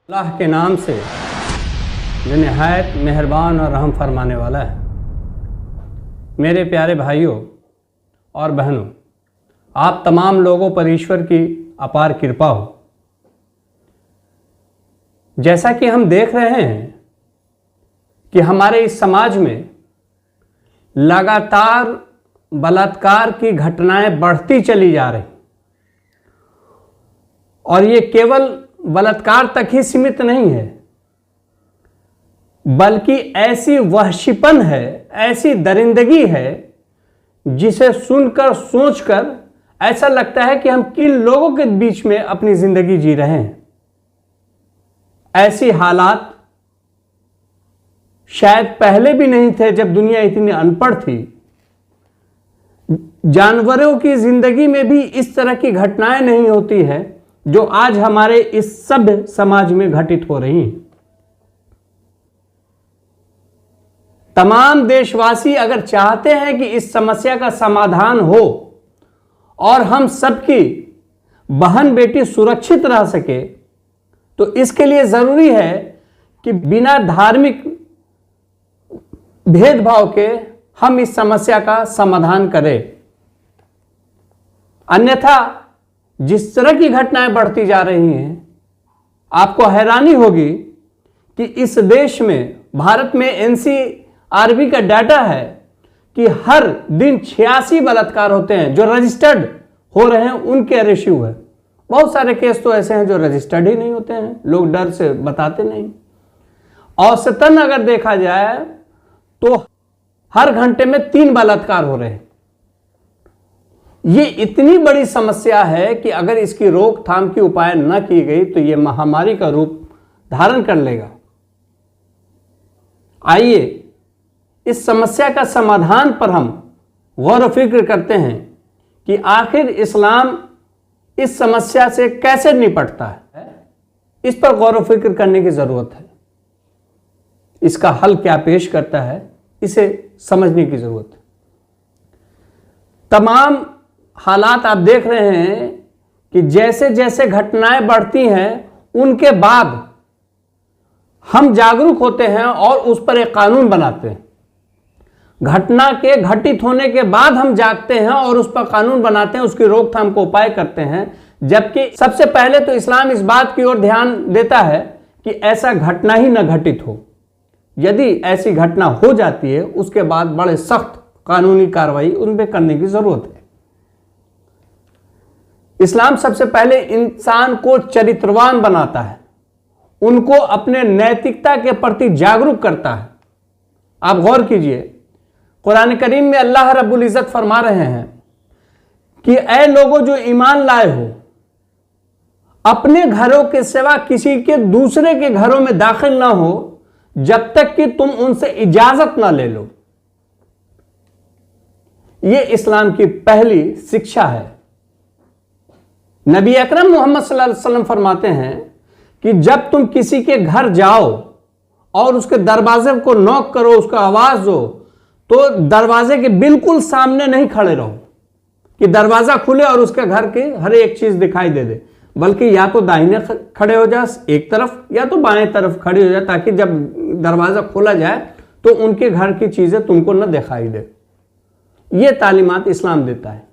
अल्लाह के नाम से जो निहायत मेहरबान और रहम फरमाने वाला है। मेरे प्यारे भाइयों और बहनों, आप तमाम लोगों पर ईश्वर की अपार कृपा हो। जैसा कि हम देख रहे हैं कि हमारे इस समाज में लगातार बलात्कार की घटनाएं बढ़ती चली जा रही, और ये केवल बलात्कार तक ही सीमित नहीं है, बल्कि ऐसी वहशीपन है, ऐसी दरिंदगी है जिसे सुनकर सोचकर ऐसा लगता है कि हम किन लोगों के बीच में अपनी जिंदगी जी रहे हैं। ऐसी हालात शायद पहले भी नहीं थे जब दुनिया इतनी अनपढ़ थी। जानवरों की जिंदगी में भी इस तरह की घटनाएं नहीं होती है जो आज हमारे इस सभ्य समाज में घटित हो रही हैं। तमाम देशवासी अगर चाहते हैं कि इस समस्या का समाधान हो और हम सबकी बहन बेटी सुरक्षित रह सके, तो इसके लिए जरूरी है कि बिना धार्मिक भेदभाव के हम इस समस्या का समाधान करें। अन्यथा जिस तरह की घटनाएं बढ़ती जा रही हैं, आपको हैरानी होगी कि इस देश में, भारत में एनसीआरबी का डाटा है कि हर दिन 86 बलात्कार होते हैं जो रजिस्टर्ड हो रहे हैं, उनके रेशियो है। बहुत सारे केस तो ऐसे हैं जो रजिस्टर्ड ही नहीं होते हैं, लोग डर से बताते नहीं। औसतन अगर देखा जाए तो हर घंटे में 3 बलात्कार हो रहे हैं। ये इतनी बड़ी समस्या है कि अगर इसकी रोकथाम की उपाय न की गई तो ये महामारी का रूप धारण कर लेगा। आइए इस समस्या का समाधान पर हम गौर फिक्र करते हैं कि आखिर इस्लाम इस समस्या से कैसे निपटता है। इस पर गौर फिक्र करने की जरूरत है। इसका हल क्या पेश करता है, इसे समझने की जरूरत है। तमाम हालात आप देख रहे हैं कि जैसे जैसे घटनाएं बढ़ती हैं, उनके बाद हम जागरूक होते हैं और उस पर एक कानून बनाते हैं। घटना के घटित होने के बाद हम जागते हैं और उस पर कानून बनाते हैं, उसकी रोकथाम को उपाय करते हैं। जबकि सबसे पहले तो इस्लाम इस बात की ओर ध्यान देता है कि ऐसा घटना ही न घटित हो। यदि ऐसी घटना हो जाती है, उसके बाद बड़े सख्त कानूनी कार्रवाई उन पर करने की जरूरत है। इस्लाम सबसे पहले इंसान को चरित्रवान बनाता है, उनको अपने नैतिकता के प्रति जागरूक करता है। आप गौर कीजिए, कुरान करीम में अल्लाह रब्बुल इज्जत फरमा रहे हैं कि ऐ लोगों जो ईमान लाए हो, अपने घरों के सिवा किसी के दूसरे के घरों में दाखिल ना हो जब तक कि तुम उनसे इजाजत ना ले लो। यह इस्लाम की पहली शिक्षा है। नबी अकरम मोहम्मद सल्लल्लाहु अलैहि वसल्लम फरमाते हैं कि जब तुम किसी के घर जाओ और उसके दरवाजे को नॉक करो, उसका आवाज दो, तो दरवाजे के बिल्कुल सामने नहीं खड़े रहो कि दरवाजा खुले और उसके घर की हर एक चीज दिखाई दे, बल्कि या तो दाहिने खड़े हो जा एक तरफ या तो बाएं तरफ खड़े हो जाए, ताकि जब दरवाजा खोला जाए तो उनके घर की चीजें तुमको न दिखाई दे। यह तालीमात इस्लाम देता है।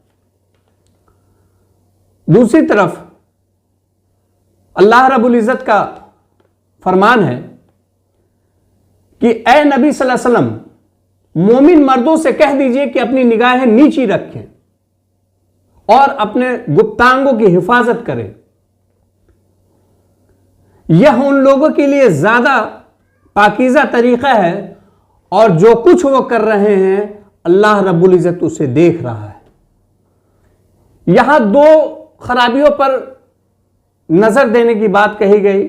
दूसरी तरफ अल्लाह रब्बुल इज्जत का फरमान है कि ए नबी सल्लल्लाहु अलैहि वसल्लम, मोमिन मर्दों से कह दीजिए कि अपनी निगाहें नीची रखें और अपने गुप्तांगों की हिफाजत करें। यह उन लोगों के लिए ज्यादा पाकीज़ा तरीका है और जो कुछ वो कर रहे हैं अल्लाह रब्बुल इज्जत उसे देख रहा है। यहां 2 खराबियों पर नजर देने की बात कही गई।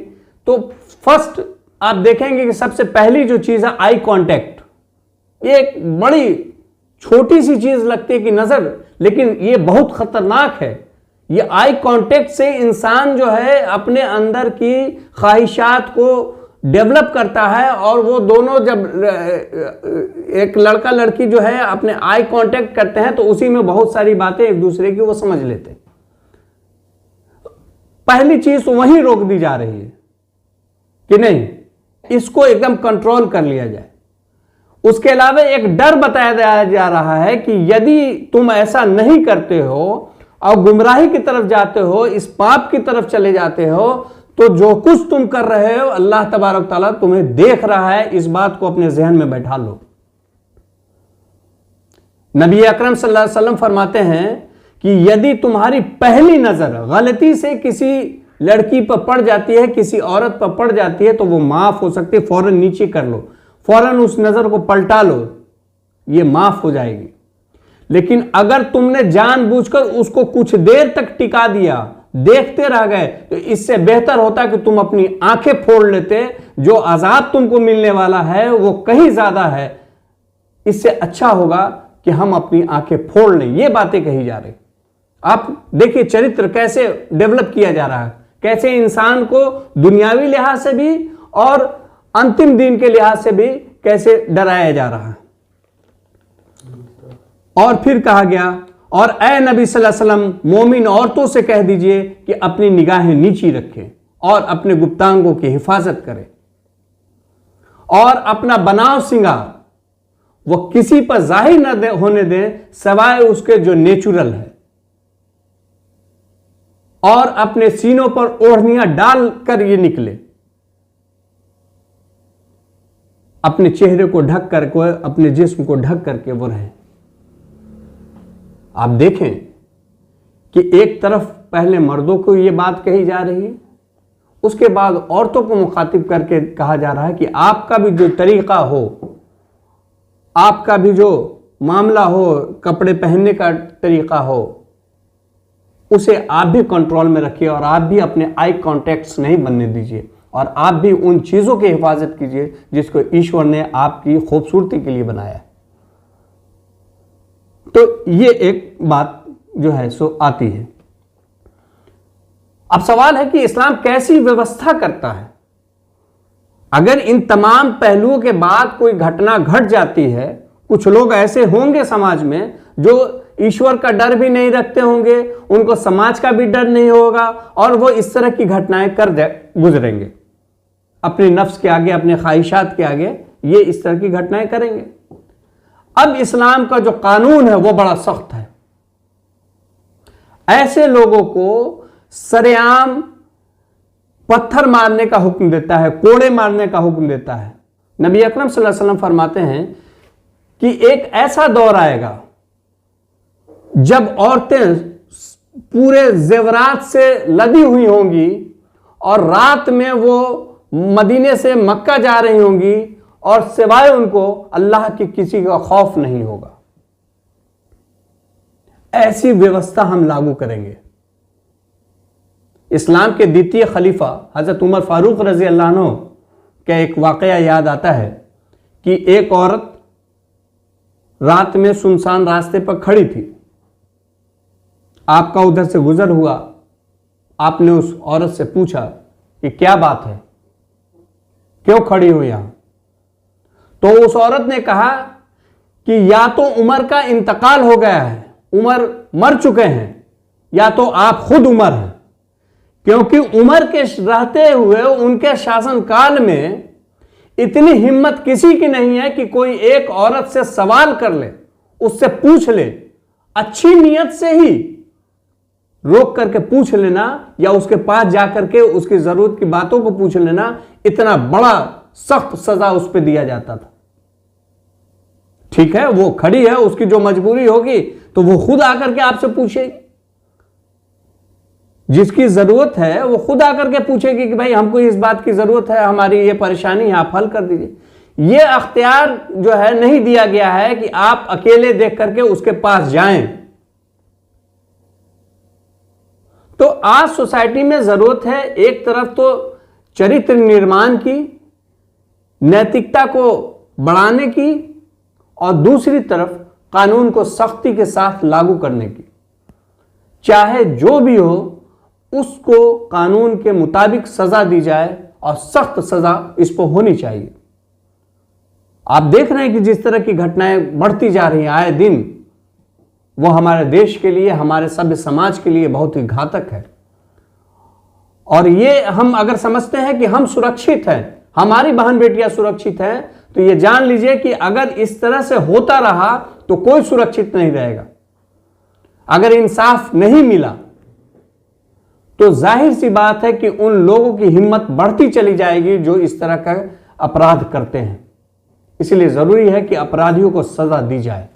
तो फर्स्ट आप देखेंगे कि सबसे पहली जो चीज है आई कांटेक्ट। ये एक बड़ी छोटी सी चीज लगती है कि नजर, लेकिन ये बहुत खतरनाक है। ये आई कांटेक्ट से इंसान जो है अपने अंदर की ख्वाहिशात को डेवलप करता है, और वो दोनों जब एक लड़का लड़की जो है अपने आई कांटेक्ट करते हैं तो उसी में बहुत सारी बातें एक दूसरे की वो समझ लेते हैं। पहली चीज वहीं रोक दी जा रही है। कि नहीं, इसको एकदम कंट्रोल कर लिया जाए। उसके अलावा एक डर बताया जा रहा है कि यदि तुम ऐसा नहीं करते हो और गुमराही की तरफ जाते हो, इस पाप की तरफ चले जाते हो, तो जो कुछ तुम कर रहे हो अल्लाह तबारक ताला तुम्हें देख रहा है। इस बात को अपने जहन में बैठा लो। नबी अकरम सल्लल्लाहु अलैहि वसल्लम फरमाते हैं कि यदि तुम्हारी पहली नजर गलती से किसी लड़की पर पड़ जाती है, किसी औरत पर पड़ जाती है, तो वो माफ हो सकती है, फौरन नीचे कर लो, फौरन उस नजर को पलटा लो, ये माफ हो जाएगी। लेकिन अगर तुमने जानबूझकर उसको कुछ देर तक टिका दिया, देखते रह गए, तो इससे बेहतर होता कि तुम अपनी आंखें फोड़ लेते। जो अजाब तुमको मिलने वाला है वो कहीं ज्यादा है। इससे अच्छा होगा कि हम अपनी आंखें फोड़ लें। ये बातें कही जा रही। आप देखिए चरित्र कैसे डेवलप किया जा रहा है, कैसे इंसान को दुनियावी लिहाज से भी और अंतिम दिन के लिहाज से भी कैसे डराया जा रहा है। और फिर कहा गया, और ए नबी सल्लल्लाहु अलैहि वसल्लम, मोमिन औरतों से कह दीजिए कि अपनी निगाहें नीची रखें और अपने गुप्तांगों की हिफाजत करें और अपना बनाव सिंगार वो किसी पर जाहिर न होने दें सवाए उसके जो नेचुरल है, और अपने सीनों पर ओढ़नियां डालकर ये निकले। अपने चेहरे को ढक करके, अपने जिस्म को ढक करके वो रहे। आप देखें कि एक तरफ पहले मर्दों को ये बात कही जा रही है, उसके बाद औरतों को मुखातिब करके कहा जा रहा है कि आपका भी जो तरीका हो, आपका भी जो मामला हो, कपड़े पहनने का तरीका हो, उसे आप भी कंट्रोल में रखिए और आप भी अपने आई कॉन्टैक्ट्स नहीं बनने दीजिए और आप भी उन चीजों की हिफाजत कीजिए जिसको ईश्वर ने आपकी खूबसूरती के लिए बनाया है। तो ये एक बात जो है सो आती है। अब सवाल है कि इस्लाम कैसी व्यवस्था करता है। अगर इन तमाम पहलुओं के बाद कोई घटना घट जाती है, कुछ लोग ऐसे होंगे समाज में जो ईश्वर का डर भी नहीं रखते होंगे, उनको समाज का भी डर नहीं होगा और वो इस तरह की घटनाएं कर गुजरेंगे अपने नफ्स के आगे, अपने ख्वाहिशात के आगे, ये इस तरह की घटनाएं करेंगे। अब इस्लाम का जो कानून है वो बड़ा सख्त है। ऐसे लोगों को सरेआम पत्थर मारने का हुक्म देता है, कोड़े मारने का हुक्म देता है। नबी अकरम सल्लल्लाहु अलैहि वसल्लम फरमाते हैं कि एक ऐसा दौर आएगा जब औरतें पूरे जेवरात से लदी हुई होंगी और रात में वो मदीने से मक्का जा रही होंगी और सिवाय उनको अल्लाह की किसी का खौफ नहीं होगा। ऐसी व्यवस्था हम लागू करेंगे। इस्लाम के द्वितीय खलीफा हजरत उमर फारूक रजी अल्लाह अन्हु का एक वाकया याद आता है कि एक औरत रात में सुनसान रास्ते पर खड़ी थी। आपका उधर से गुजर हुआ, आपने उस औरत से पूछा कि क्या बात है, क्यों खड़ी हो यहां? तो उस औरत ने कहा कि या तो उमर का इंतकाल हो गया है, उमर मर चुके हैं, या तो आप खुद उमर हैं, क्योंकि उमर के रहते हुए उनके शासनकाल में इतनी हिम्मत किसी की नहीं है कि कोई एक औरत से सवाल कर ले, उससे पूछ ले, अच्छी नियत से ही रोक करके पूछ लेना या उसके पास जाकर के उसकी जरूरत की बातों को पूछ लेना, इतना बड़ा सख्त सजा उस पर दिया जाता था। ठीक है, वो खड़ी है, उसकी जो मजबूरी होगी तो वो खुद आकर के आपसे पूछेगी। जिसकी जरूरत है वो खुद आकर के पूछेगी कि भाई हमको इस बात की जरूरत है, हमारी ये परेशानी है, आप हल कर दीजिए। ये अख्तियार जो है नहीं दिया गया है कि आप अकेले देख करके उसके पास जाएं। तो आज सोसाइटी में जरूरत है एक तरफ तो चरित्र निर्माण की, नैतिकता को बढ़ाने की, और दूसरी तरफ कानून को सख्ती के साथ लागू करने की। चाहे जो भी हो उसको कानून के मुताबिक सजा दी जाए और सख्त सजा इस पर होनी चाहिए। आप देख रहे हैं कि जिस तरह की घटनाएं बढ़ती जा रही हैं आए दिन, वो हमारे देश के लिए, हमारे सभ्य समाज के लिए बहुत ही घातक है। और ये हम अगर समझते हैं कि हम सुरक्षित हैं, हमारी बहन बेटियां सुरक्षित हैं, तो ये जान लीजिए कि अगर इस तरह से होता रहा तो कोई सुरक्षित नहीं रहेगा। अगर इंसाफ नहीं मिला तो जाहिर सी बात है कि उन लोगों की हिम्मत बढ़ती चली जाएगी जो इस तरह का अपराध करते हैं। इसलिए जरूरी है कि अपराधियों को सजा दी जाए।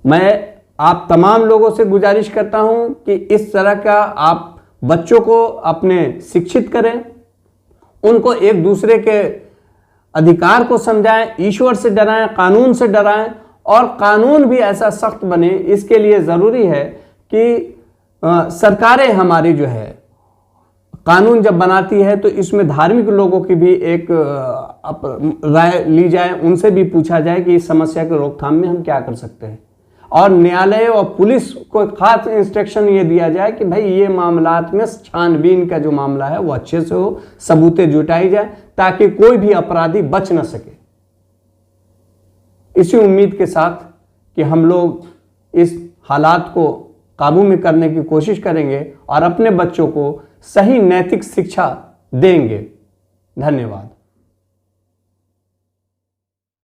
मैं आप तमाम लोगों से गुजारिश करता हूं कि इस तरह का आप बच्चों को अपने शिक्षित करें, उनको एक दूसरे के अधिकार को समझाएं, ईश्वर से डराएं, कानून से डराएं, और कानून भी ऐसा सख्त बने। इसके लिए ज़रूरी है कि सरकारें हमारी जो है कानून जब बनाती है तो इसमें धार्मिक लोगों की भी एक राय ली जाए, उनसे भी पूछा जाए कि इस समस्या के रोकथाम में हम क्या कर सकते हैं। और न्यायालय और पुलिस को खास इंस्ट्रक्शन ये दिया जाए कि भाई ये मामलात में छानबीन का जो मामला है वो अच्छे से हो, सबूतें जुटाई जाए ताकि कोई भी अपराधी बच न सके। इसी उम्मीद के साथ कि हम लोग इस हालात को काबू में करने की कोशिश करेंगे और अपने बच्चों को सही नैतिक शिक्षा देंगे। धन्यवाद।